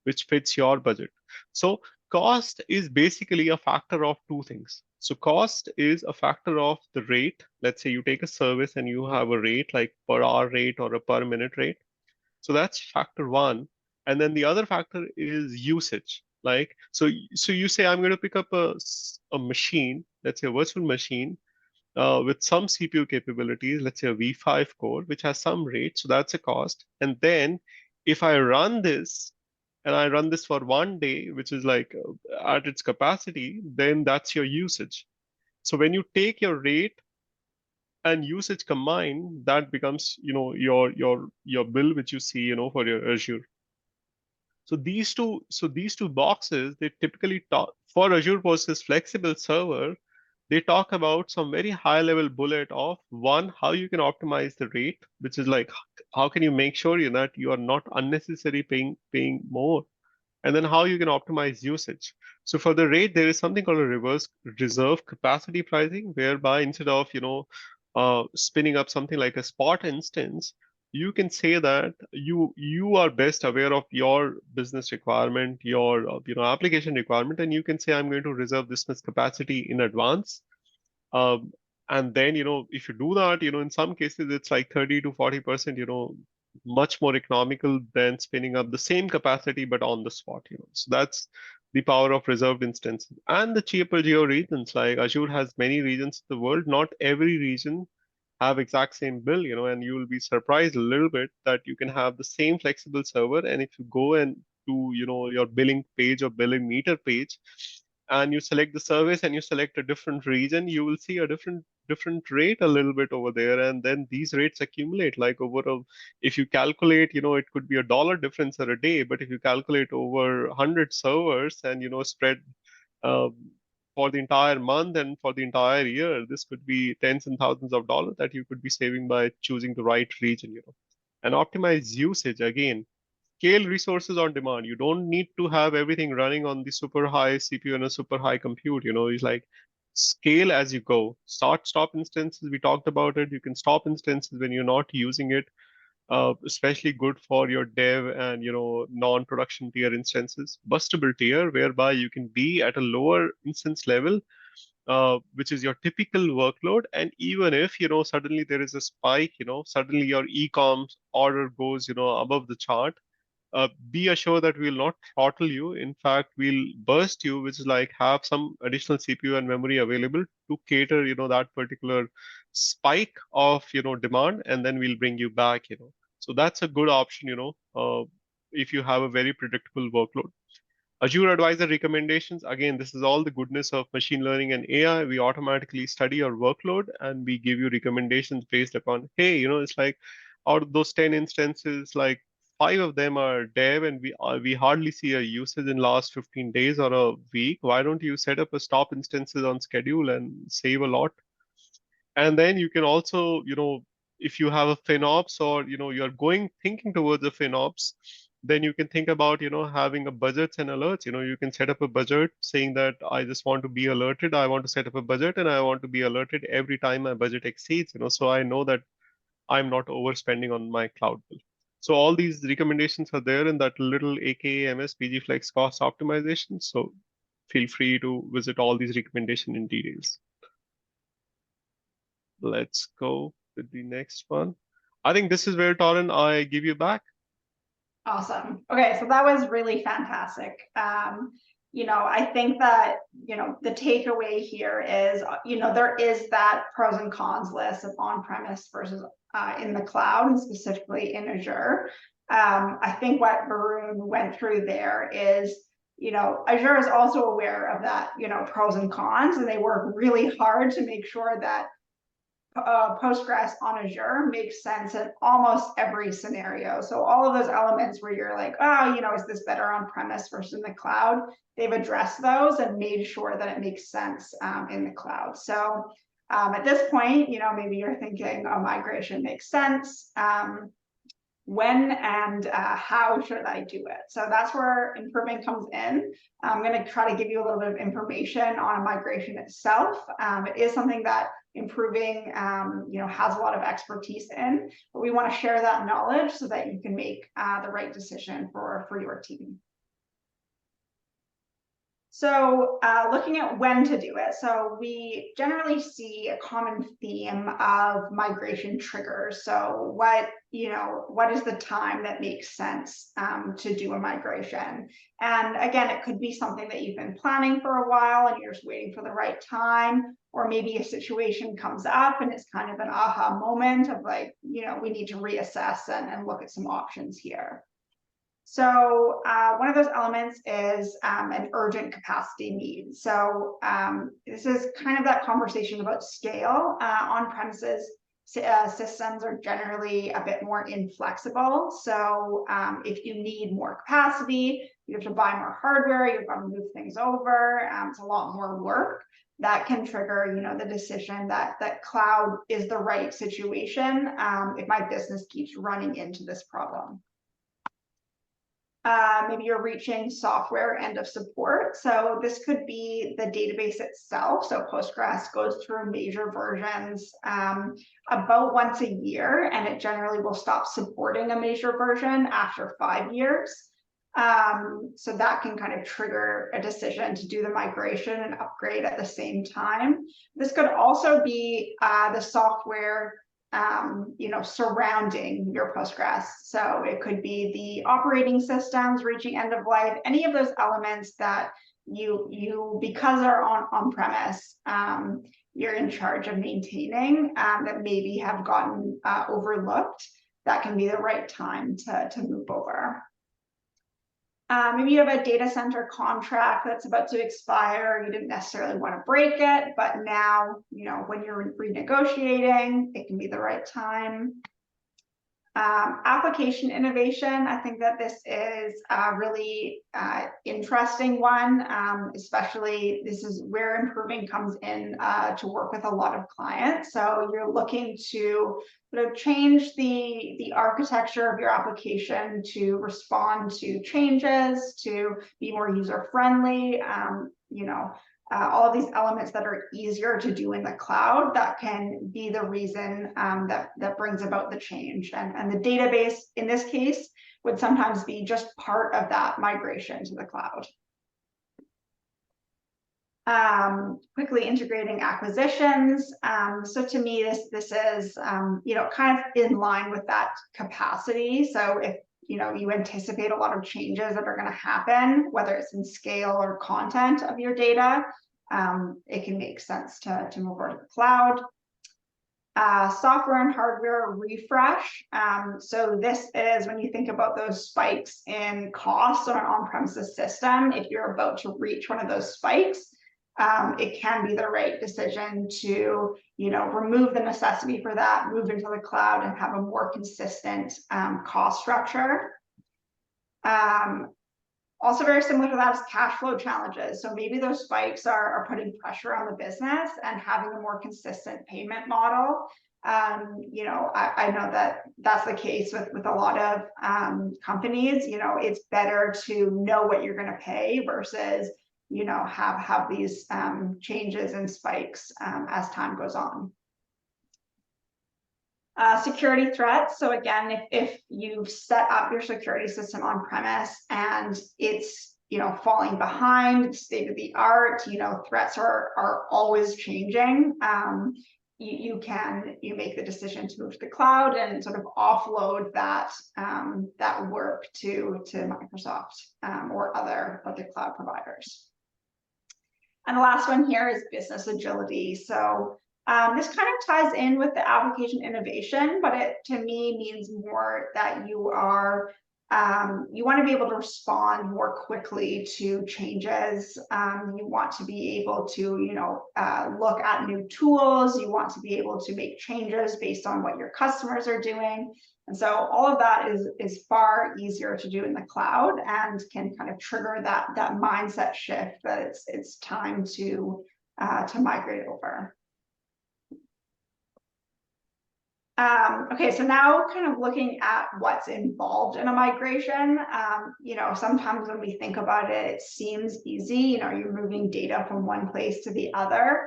which fits your budget. So cost is basically a factor of two things. So cost is a factor of the rate. Let's say you take a service and you have a rate like per hour rate or a per minute rate. So that's factor one. And then the other factor is usage. So you say, I'm going to pick up a machine, let's say a virtual machine, with some CPU capabilities, let's say a V5 core, which has some rate. So that's a cost. And then if I run this and I run this for 1 day, which is like at its capacity, then that's your usage. So when you take your rate and usage combined, that becomes, your bill, which you see, for your Azure. So these two boxes, they typically talk for Azure Postgres Flexible Server. They talk about some very high level bullet of one, how you can optimize the rate, which is like how can you make sure that you are not unnecessarily paying more, and then how you can optimize usage. So for the rate, there is something called a reverse reserve capacity pricing, whereby instead of spinning up something like a spot instance, you can say that you are best aware of your business requirement, your application requirement, and you can say, I'm going to reserve this much capacity in advance. um, and then, if you do that, in some cases, it's like 30 to 40%, much more economical than spinning up the same capacity, but on the spot, So that's the power of reserved instances. And the cheaper geo regions, like Azure has many regions in the world. Not every region have exact same bill, and you will be surprised a little bit that you can have the same flexible server. And if you go and do, your billing page or billing meter page, and you select the service and you select a different region, you will see a different rate a little bit over there, and then these rates accumulate like over a, if you calculate, it could be $1 difference or a day, but if you calculate over 100 servers and spread um, for the entire month and for the entire year, this could be tens and thousands of dollars that you could be saving by choosing the right region. And optimize usage again. Scale resources on demand. You don't need to have everything running on the super high CPU and a super high compute. It's like scale as you go. Stop instances. We talked about it. You can stop instances when you're not using it. Especially good for your dev and non-production tier instances. Bustable tier, whereby you can be at a lower instance level, which is your typical workload. And even if suddenly there is a spike, suddenly your e-coms order goes above the chart, be assured that we'll not throttle you. In fact, we'll burst you, which is like have some additional CPU and memory available to cater, that particular spike of, demand, and then we'll bring you back. So that's a good option, if you have a very predictable workload. Azure Advisor recommendations. Again, this is all the goodness of machine learning and AI. We automatically study your workload and we give you recommendations based upon, hey, it's like out of those 10 instances, like 5 of them are dev and we hardly see a usage in last 15 days or a week. Why don't you set up a stop instances on schedule and save a lot? And then you can also, if you have a FinOps or, you're thinking towards a FinOps, then you can think about, having a budgets and alerts. You can set up a budget saying that I just want to be alerted. I want to set up a budget and I want to be alerted every time my budget exceeds, so I know that I'm not overspending on my cloud bill. So all these recommendations are there in that little AKMS pgflex cost optimization. So feel free to visit all these recommendations in details. Let's go with the next one. I think this is where, Torrin, I give you back. Awesome. Okay, so that was really fantastic. I think that, the takeaway here is, there is that pros and cons list of on-premise versus in the cloud, and specifically in Azure. I think what Varun went through there is, Azure is also aware of that, pros and cons, and they work really hard to make sure that Postgres on Azure makes sense in almost every scenario. So all of those elements where you're like, oh, is this better on premise versus in the cloud? They've addressed those and made sure that it makes sense in the cloud. So at this point, maybe you're thinking a migration makes sense. When and how should I do it? So that's where improving comes in. I'm going to try to give you a little bit of information on a migration itself. It is something that improving has a lot of expertise in, but we want to share that knowledge so that you can make the right decision for your team. So looking at when to do it. So we generally see a common theme of migration triggers. So what is the time that makes sense to do a migration? And again, it could be something that you've been planning for a while and you're just waiting for the right time, or maybe a situation comes up and it's kind of an aha moment of like, we need to reassess and look at some options here. So one of those elements is an urgent capacity need. So this is kind of that conversation about scale. On-premises systems are generally a bit more inflexible. So if you need more capacity, you have to buy more hardware, you've got to move things over. It's a lot more work. That can trigger, the decision that cloud is the right situation if my business keeps running into this problem. Maybe you're reaching software end of support. So this could be the database itself. So Postgres goes through major versions about once a year, and it generally will stop supporting a major version after 5 years. So that can kind of trigger a decision to do the migration and upgrade at the same time. This could also be the software surrounding your Postgres. So it could be the operating systems reaching end of life, any of those elements that you because they're on premise, you're in charge of maintaining that maybe have gotten overlooked. That can be the right time to move over. Maybe you have a data center contract that's about to expire. You didn't necessarily want to break it, but now, when you're renegotiating, it can be the right time. Application innovation, I think that this is a really interesting one, especially this is where improving comes in to work with a lot of clients. So you're looking to sort of change the architecture of your application to respond to changes, to be more user-friendly, all of these elements that are easier to do in the cloud that can be the reason that brings about the change. And the database, in this case, would sometimes be just part of that migration to the cloud. Quickly integrating acquisitions. So to me, this is, kind of in line with that capacity. So if you anticipate a lot of changes that are going to happen, whether it's in scale or content of your data, it can make sense to move over to the cloud. Software and hardware refresh. So this is when you think about those spikes in costs on an on-premises system. If you're about to reach one of those spikes, it can be the right decision to, remove the necessity for that, move into the cloud, and have a more consistent cost structure. Also very similar to that is cash flow challenges. So maybe those spikes are putting pressure on the business, and having a more consistent payment model. I know that that's the case with a lot of companies. It's better to know what you're going to pay versus have these changes and spikes as time goes on. Security threats. So again, if you've set up your security system on premise and it's falling behind state of the art, threats are always changing. You make the decision to move to the cloud and sort of offload that work to Microsoft or other cloud providers. And the last one here is business agility. So this kind of ties in with the application innovation, but it to me means more that you want to be able to respond more quickly to changes. You want to be able to look at new tools. You want to be able to make changes based on what your customers are doing. And so all of that is far easier to do in the cloud, and can kind of trigger that mindset shift that it's time to migrate over. Okay, so now kind of looking at what's involved in a migration. Sometimes when we think about it, it seems easy. You're moving data from one place to the other.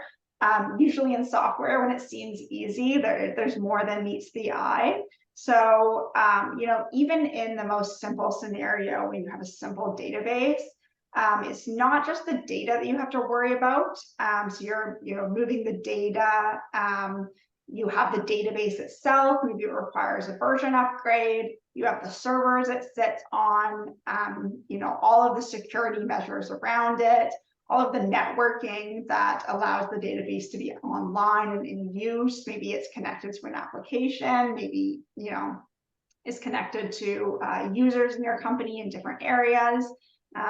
Usually in software, when it seems easy, there's more than meets the eye. So, even in the most simple scenario, when you have a simple database, it's not just the data that you have to worry about. So you're moving the data. You have the database itself. Maybe it requires a version upgrade. You have the servers it sits on. All of the security measures around it. All of the networking that allows the database to be online and in use. Maybe it's connected to an application. Maybe is connected to users in your company in different areas.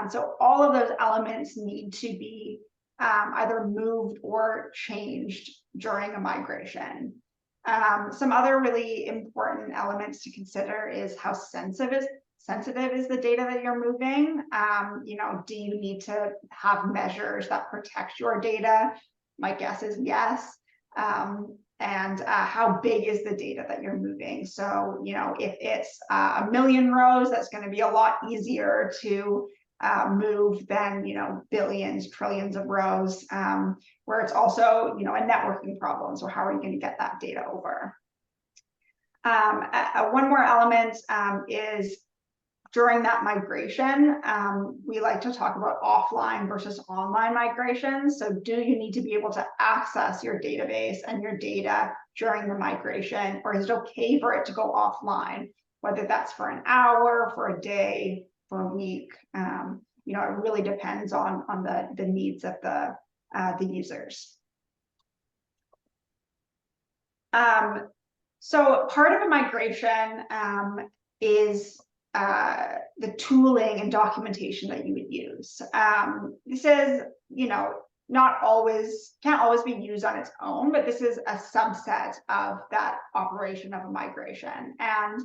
So all of those elements need to be either moved or changed during a migration. Some other really important elements to consider is how sensitive is the data that you're moving. Do you need to have measures that protect your data? My guess is yes. And how big is the data that you're moving? So, if it's 1 million rows, that's going to be a lot easier to move than billions, trillions of rows, where it's also a networking problem. So how are you going to get that data over? One more element is during that migration, we like to talk about offline versus online migration. So do you need to be able to access your database and your data during the migration, or is it okay for it to go offline, whether that's for an hour, for a day, for a week? It really depends on the needs of the users. So part of a migration is the tooling and documentation that you would use. This is, can't always be used on its own, but this is a subset of that operation of a migration. And,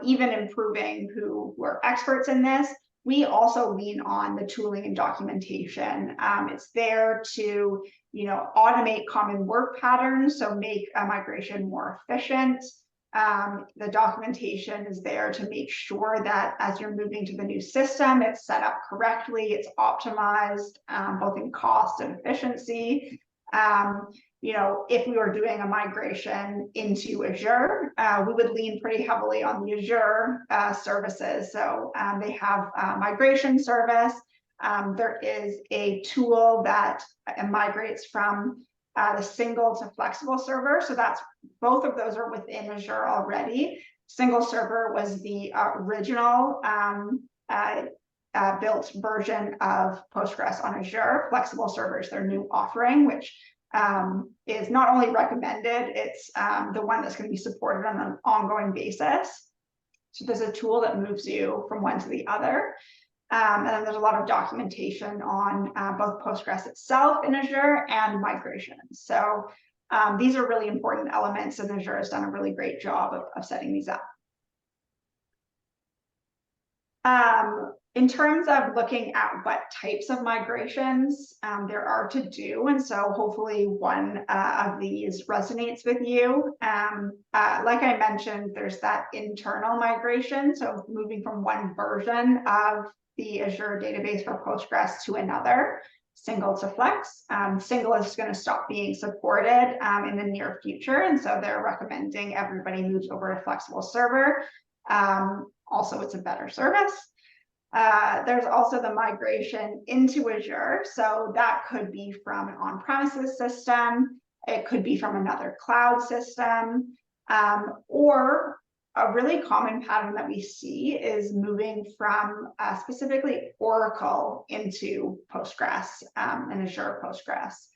even improving who are experts in this, we also lean on the tooling and documentation. It's there to, automate common work patterns, so make a migration more efficient. The documentation is there to make sure that as you're moving to the new system, it's set up correctly, it's optimized, both in cost and efficiency. If we were doing a migration into Azure, we would lean pretty heavily on the Azure services. So they have a migration service. There is a tool that migrates from the single to flexible server. So that's both of those are within Azure already. Single server was the original built version of Postgres on Azure. Flexible server is their new offering, which is not only recommended, it's the one that's going to be supported on an ongoing basis. So there's a tool that moves you from one to the other. And then there's a lot of documentation on both Postgres itself in Azure and migrations. So these are really important elements, and Azure has done a really great job of setting these up. In terms of looking at what types of migrations there are to do, and so hopefully one of these resonates with you. Like I mentioned, there's that internal migration, so moving from one version of the Azure database for Postgres to another, single to flex. Single is going to stop being supported in the near future, and so they're recommending everybody moves over to flexible server. Also, it's a better service. There's also the migration into Azure. So that could be from an on-premises system. It could be from another cloud system, or a really common pattern that we see is moving from specifically Oracle into Postgres and Azure Postgres.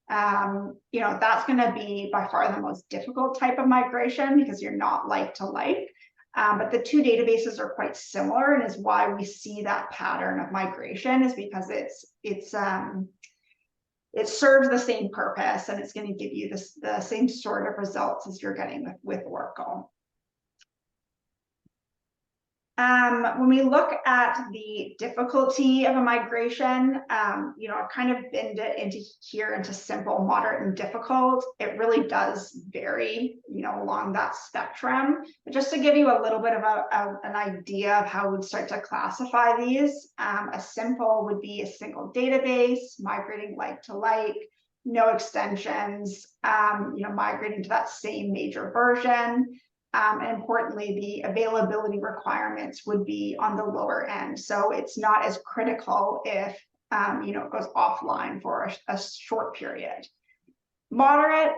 That's going to be by far the most difficult type of migration because you're not like to like. But the two databases are quite similar, and is why we see that pattern of migration is because it serves the same purpose, and it's going to give you the same sort of results as you're getting with Oracle. When we look at the difficulty of a migration, I've kind of binned it into simple, moderate, and difficult. It really does vary, along that spectrum. But just to give you a little bit of an idea of how we'd start to classify these, a simple would be a single database, migrating like to like, no extensions, migrating to that same major version. And importantly, the availability requirements would be on the lower end. So it's not as critical if, it goes offline for a short period. Moderate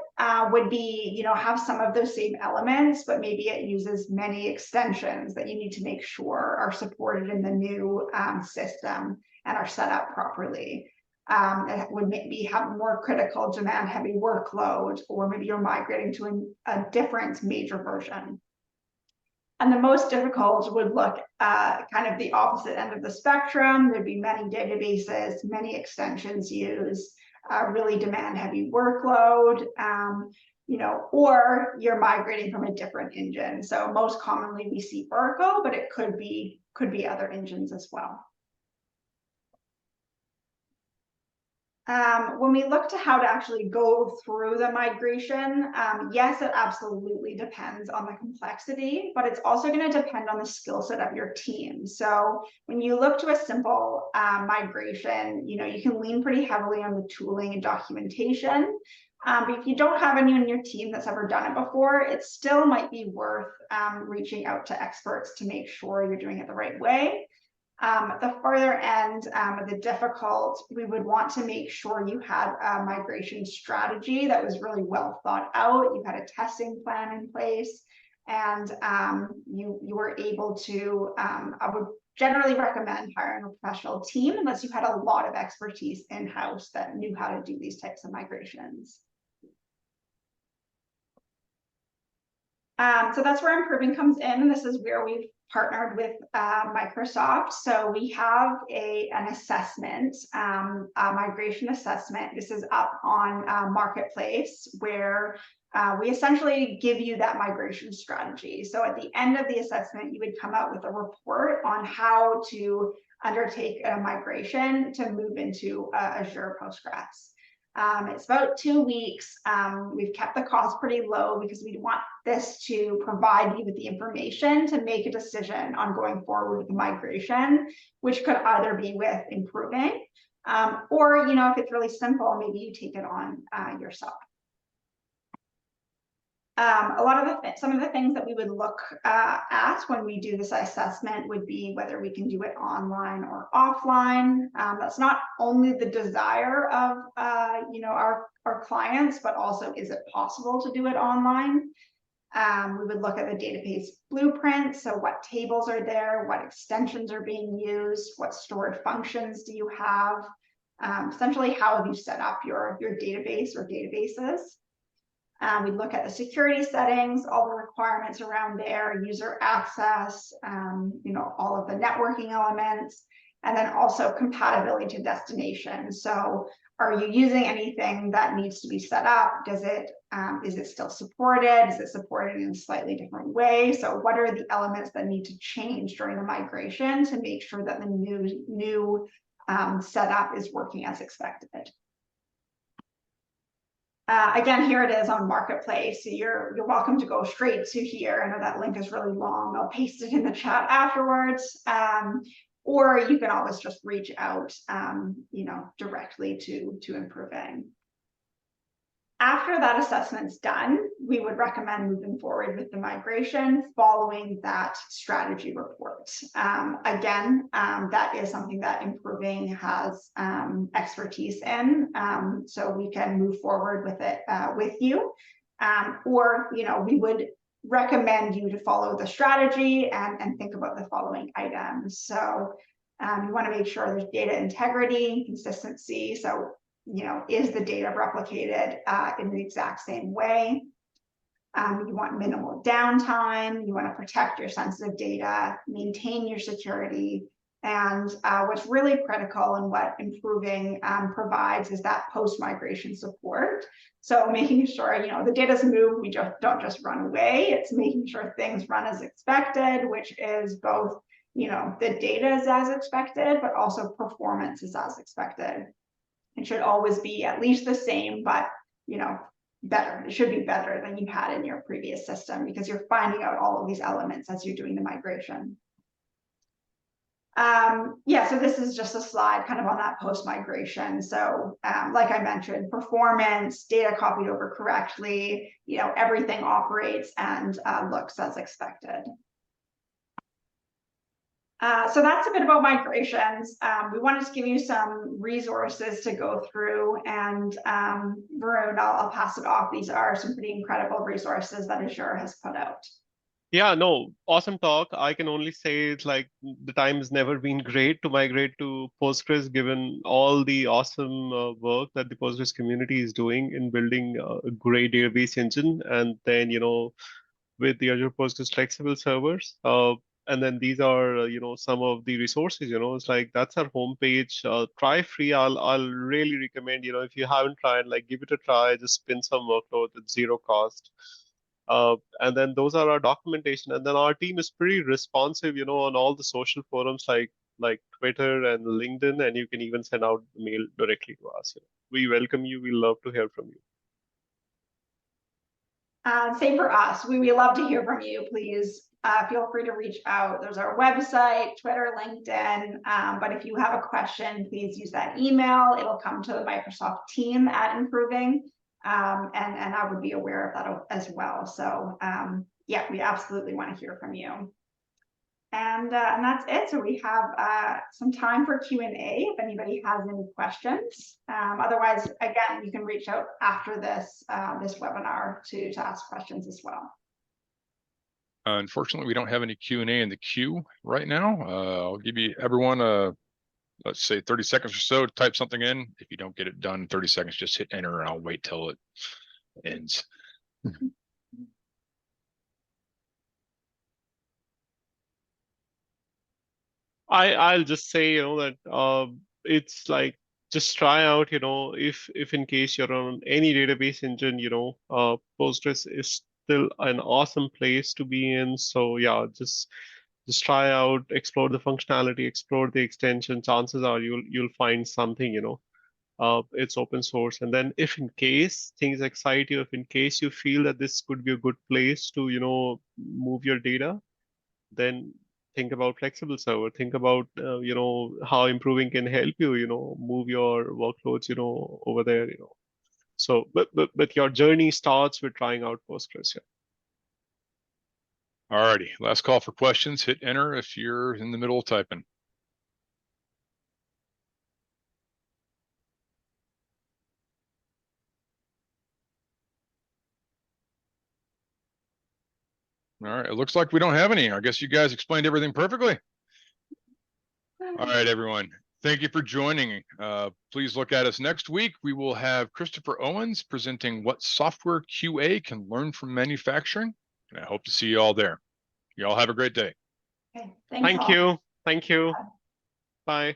would be, have some of those same elements, but maybe it uses many extensions that you need to make sure are supported in the new system and are set up properly. It would maybe have more critical demand heavy workload, or maybe you're migrating to a different major version. And the most difficult would look kind of the opposite end of the spectrum. There'd be many databases, many extensions used, really demand heavy workload, or you're migrating from a different engine. So most commonly we see Oracle, but it could be other engines as well. When we look to how to actually go through the migration, yes, it absolutely depends on the complexity, but it's also going to depend on the skill set of your team. So when you look to a simple migration, you can lean pretty heavily on the tooling and documentation. But if you don't have anyone in your team that's ever done it before, it still might be worth reaching out to experts to make sure you're doing it the right way. At the further end of the difficult, we would want to make sure you had a migration strategy that was really well thought out. You had a testing plan in place, and you were able to, I would generally recommend hiring a professional team unless you had a lot of expertise in-house that knew how to do these types of migrations. So that's where improving comes in. This is where we've partnered with Microsoft. So we have an assessment, a migration assessment. This is up on Marketplace, where we essentially give you that migration strategy. So at the end of the assessment, you would come out with a report on how to undertake a migration to move into Azure Postgres. It's about 2 weeks. We've kept the cost pretty low because we want this to provide you with the information to make a decision on going forward with the migration, which could either be with improving, or, you know, if it's really simple, maybe you take it on yourself. Some of the things that we would look at when we do this assessment would be whether we can do it online or offline. That's not only the desire of you know, our clients, but also is it possible to do it online? We would look at the database blueprint. So what tables are there? What extensions are being used? What stored functions do you have? Essentially, how have you set up your database or databases? We look at the security settings, all the requirements around there, user access, you know, all of the networking elements, and then also compatibility to destination. So are you using anything that needs to be set up? Does it, is it still supported? Is it supported in a slightly different way? So what are the elements that need to change during the migration to make sure that the new setup is working as expected? Again, here it is on Marketplace. So you're welcome to go straight to here. I know that link is really long. I'll paste it in the chat afterwards. Or you can always just reach out, you know, directly to improving. After that assessment's done, we would recommend moving forward with the migration following that strategy report. Again, that is something that improving has expertise in, so we can move forward with it with you. Or, you know, we would recommend you to follow the strategy and think about the following items. So you want to make sure there's data integrity, consistency. So, you know, is the data replicated in the exact same way? You want minimal downtime. You want to protect your sensitive data, maintain your security. And what's really critical and what improving provides is that post-migration support. So making sure, you know, the data's moved, we don't just run away. It's making sure things run as expected, which is both, you know, the data is as expected, but also performance is as expected. It should always be at least the same, but, you know, better. It should be better than you had in your previous system because you're finding out all of these elements as you're doing the migration. Yeah, so this is just a slide kind of on that post-migration. So like I mentioned, performance, data copied over correctly, you know, everything operates and looks as expected. So that's a bit about migrations. We wanted to give you some resources to go through, and Varun, I'll pass it off. These are some pretty incredible resources that Azure has put out. Yeah, no, awesome talk. I can only say it's like the time has never been great to migrate to Postgres, given all the awesome work that the Postgres community is doing in building a great database engine. And then, you know, with the Azure Postgres flexible servers. And then these are, you know, some of the resources, you know, it's like that's our homepage. Try free. I'll really recommend, you know, if you haven't tried, like give it a try, just spin some workload at zero cost. And then those are our documentation. And then our team is pretty responsive, you know, on all the social forums like Twitter and LinkedIn, and you can even send out the mail directly to us. We welcome you. We love to hear from you. Same for us. We love to hear from you. Please feel free to reach out. There's our website, Twitter, LinkedIn. But if you have a question, please use that email. It'll come to the Microsoft team at Improving. And I would be aware of that as well. So yeah, we absolutely want to hear from you. And that's it. So we have some time for Q&A if anybody has any questions. Otherwise, again, you can reach out after this this webinar to ask questions as well. Unfortunately, we don't have any Q&A in the queue right now. I'll give you everyone let's say 30 seconds or so to type something in. If you don't get it done in 30 seconds, just hit enter and I'll wait till it ends. I'll just say, that it's like just try out, if in case you're on any database engine, Postgres is still an awesome place to be in. So yeah, just try out, explore the functionality, explore the extension. Chances are you'll find something, it's open source. And then if in case things excite you, if in case you feel that this could be a good place to, move your data, then think about flexible server. Think about, how improving can help you, move your workloads, over there, So, but your journey starts with trying out Postgres. Yeah. Alrighty, last call for questions. Hit enter if you're in the middle of typing. All right, it looks like we don't have any. I guess you guys explained everything perfectly. All right, everyone. Thank you for joining. Please look at us next week. We will have Christopher Owens presenting what software QA can learn from manufacturing. And I hope to see you all there. You all have a great day. Okay, thanks Thank all. you. Thank you. Bye.